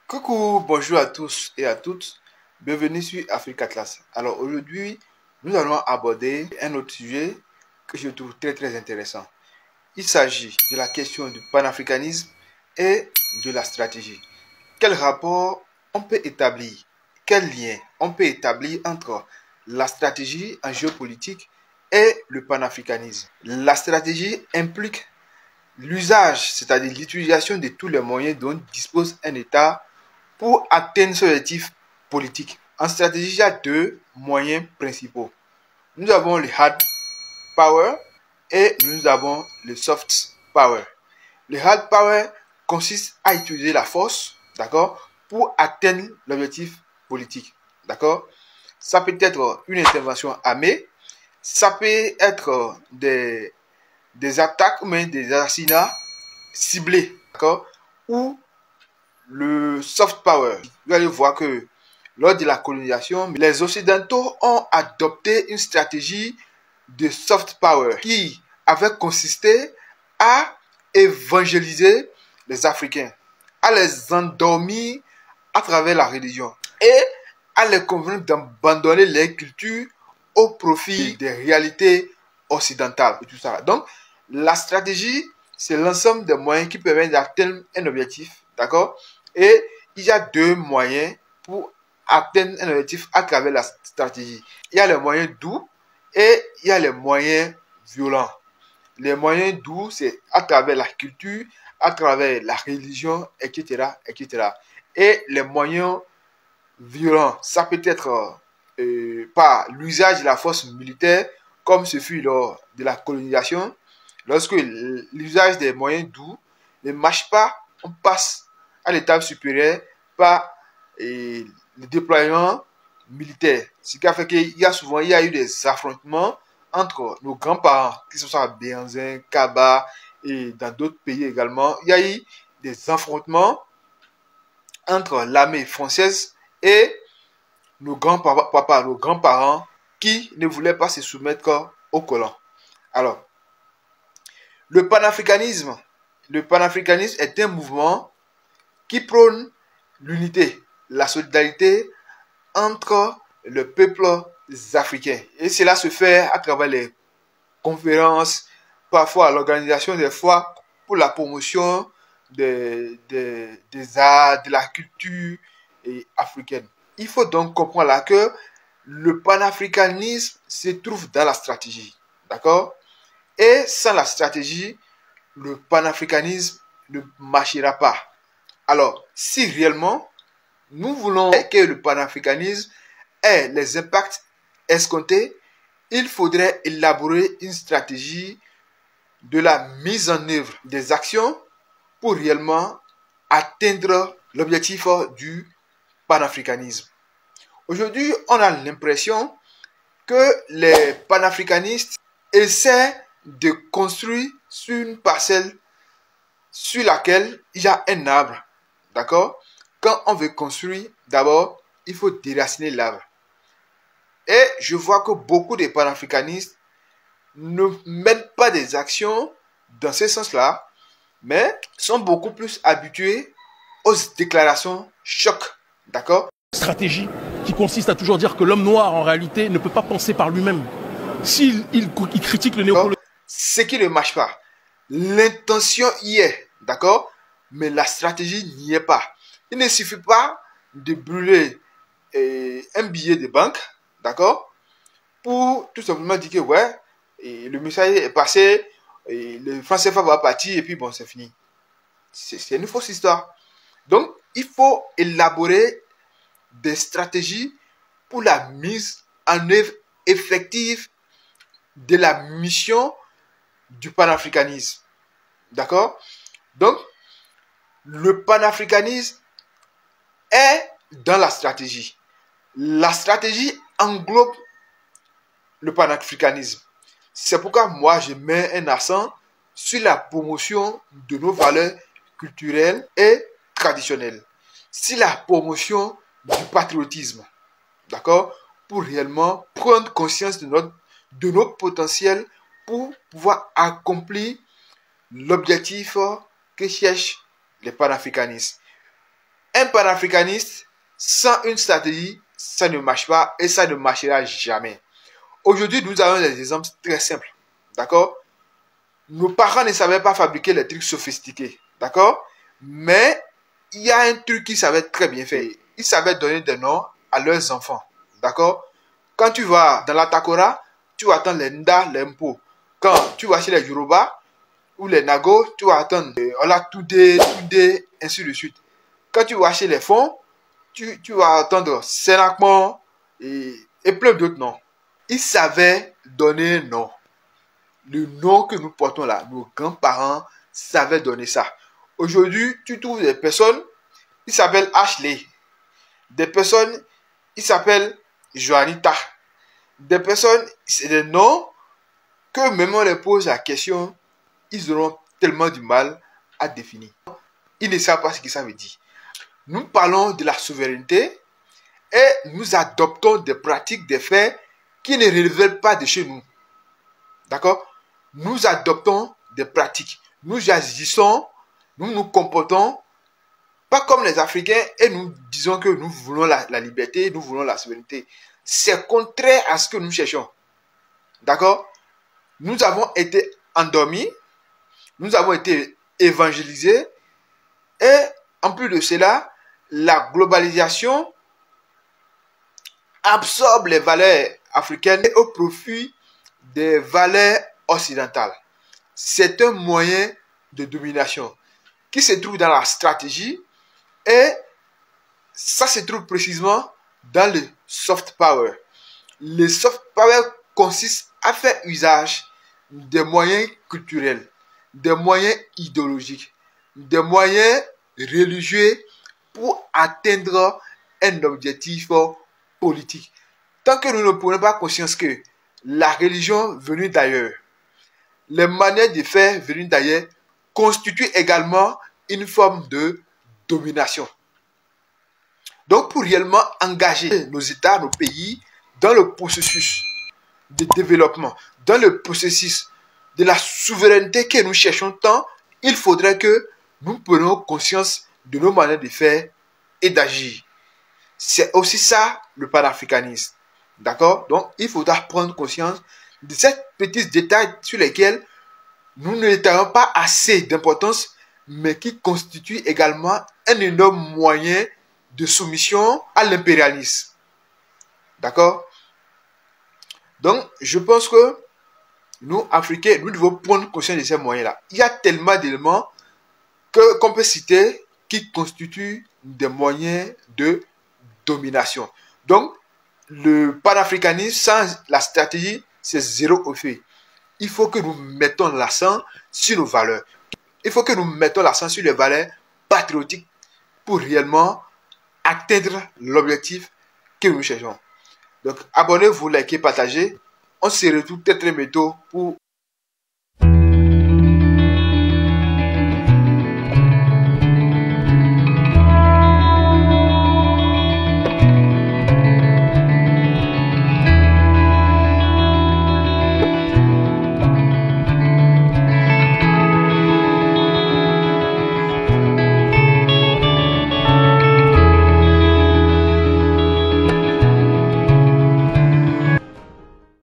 Coucou, bonjour à tous et à toutes, bienvenue sur Africa Class. Alors aujourd'hui, nous allons aborder un autre sujet que je trouve très intéressant. Il s'agit de la question du panafricanisme et de la stratégie. Quel rapport on peut établir, quel lien on peut établir entre la stratégie en géopolitique et le panafricanisme? La stratégie implique l'usage, c'est-à-dire l'utilisation de tous les moyens dont dispose un État pour atteindre son objectif politique. En stratégie, il y a deux moyens principaux. Nous avons le hard power et nous avons le soft power. Le hard power consiste à utiliser la force, d'accord, pour atteindre l'objectif politique, d'accord. Ça peut être une intervention armée, ça peut être des attaques, mais des assassinats ciblés, d'accord, ou le soft power. Vous allez voir que lors de la colonisation, les Occidentaux ont adopté une stratégie de soft power qui avait consisté à évangéliser les Africains, à les endormir à travers la religion et à les convaincre d'abandonner leur culture au profit des réalités occidentales et tout ça. Donc, la stratégie, c'est l'ensemble des moyens qui permettent d'atteindre un objectif, d'accord? Et il y a deux moyens pour atteindre un objectif à travers la stratégie. Il y a les moyens doux et il y a les moyens violents. Les moyens doux, c'est à travers la culture, à travers la religion, etc., etc. Et les moyens violents, ça peut être par l'usage de la force militaire, comme ce fut lors de la colonisation. Lorsque l'usage des moyens doux ne marche pas, on passe à l'étape supérieure par le déploiement militaire. Ce qui a fait qu'il y a eu des affrontements entre nos grands-parents, qui sont à Béhanzin, Kaba et dans d'autres pays également. Il y a eu des affrontements entre l'armée française et nos grands-parents qui ne voulaient pas se soumettre aux colons. Alors, le panafricanisme est un mouvement qui prône l'unité, la solidarité entre le peuple africain. Et cela se fait à travers les conférences, parfois l'organisation des foires pour la promotion des arts, de la culture africaine. Il faut donc comprendre là que le panafricanisme se trouve dans la stratégie. D'accord? Et sans la stratégie, le panafricanisme ne marchera pas. Alors, si réellement nous voulons que le panafricanisme ait les impacts escomptés, il faudrait élaborer une stratégie de la mise en œuvre des actions pour réellement atteindre l'objectif du panafricanisme. Aujourd'hui, on a l'impression que les panafricanistes essaient de construire sur une parcelle sur laquelle il y a un arbre. D'accord? Quand on veut construire, d'abord, il faut déraciner l'arbre. Et je vois que beaucoup de panafricanistes ne mènent pas des actions dans ce sens-là, mais sont beaucoup plus habitués aux déclarations choc. D'accord? Stratégie qui consiste à toujours dire que l'homme noir, en réalité, ne peut pas penser par lui-même. S'il critique le néocolonialisme, ce qui ne marche pas. L'intention y est, d'accord? Mais la stratégie n'y est pas. Il ne suffit pas de brûler un billet de banque, d'accord? Pour tout simplement dire que ouais, le message est passé, le franc CFA va partir et puis bon, c'est fini. C'est une fausse histoire. Donc, il faut élaborer des stratégies pour la mise en œuvre effective de la mission du panafricanisme. D'accord? Donc, le panafricanisme est dans la stratégie. La stratégie englobe le panafricanisme. C'est pourquoi moi, je mets un accent sur la promotion de nos valeurs culturelles et traditionnelles. Sur la promotion du patriotisme. D'accord? Pour réellement prendre conscience de nos potentiels pour pouvoir accomplir l'objectif que cherchent les panafricanistes. Un panafricaniste sans une stratégie, ça ne marche pas et ça ne marchera jamais. Aujourd'hui, nous avons des exemples très simples. D'accord? Nos parents ne savaient pas fabriquer les trucs sophistiqués. D'accord? Mais il y a un truc qu'ils savaient très bien faire. Ils savaient donner des noms à leurs enfants. D'accord? Quand tu vas dans la Takora, tu vas attendre les Nda, les Mpo. Quand tu vas chez les Yoruba ou les Nago, tu vas attendre Ola Toudé, ainsi de suite. Quand tu vas chez les Fonds, tu vas attendre Senakmon et plein d'autres noms. Ils savaient donner un nom. Le nom que nous portons là, nos grands-parents savaient donner ça. Aujourd'hui, tu trouves des personnes, ils s'appellent Ashley. Des personnes, ils s'appellent Joanita. Des personnes, c'est des noms que même on les pose la question, ils auront tellement du mal à définir. Ils ne savent pas ce que ça veut dire. Nous parlons de la souveraineté et nous adoptons des pratiques, des faits qui ne relèvent pas de chez nous. D'accord? Nous adoptons des pratiques. Nous agissons, nous nous comportons pas comme les Africains et nous disons que nous voulons la liberté, nous voulons la souveraineté. C'est contraire à ce que nous cherchons. D'accord? Nous avons été endormis, nous avons été évangélisés et en plus de cela, la globalisation absorbe les valeurs africaines au profit des valeurs occidentales. C'est un moyen de domination qui se trouve dans la stratégie et ça se trouve précisément dans le soft power. Le soft power consiste à faire usage des moyens culturels, des moyens idéologiques, des moyens religieux pour atteindre un objectif politique. Tant que nous ne prenons pas conscience que la religion venue d'ailleurs, les manières de faire venues d'ailleurs constituent également une forme de domination. Donc, pour réellement engager nos États, nos pays dans le processus de développement, dans le processus de la souveraineté que nous cherchons tant, il faudrait que nous prenions conscience de nos manières de faire et d'agir. C'est aussi ça le panafricanisme. D'accord? Donc, il faudra prendre conscience de ces petits détails sur lesquels nous ne mettons pas assez d'importance, mais qui constituent également un énorme moyen de soumission à l'impérialisme. D'accord? Donc, je pense que nous, Africains, nous devons prendre conscience de ces moyens-là. Il y a tellement d'éléments qu'on peut citer qui constituent des moyens de domination. Donc, le panafricanisme sans la stratégie, c'est zéro au fait. Il faut que nous mettons l'accent sur nos valeurs. Il faut que nous mettons l'accent sur les valeurs patriotiques pour réellement atteindre l'objectif que nous cherchons. Donc, abonnez-vous, likez, partagez. On se retrouve très bientôt pour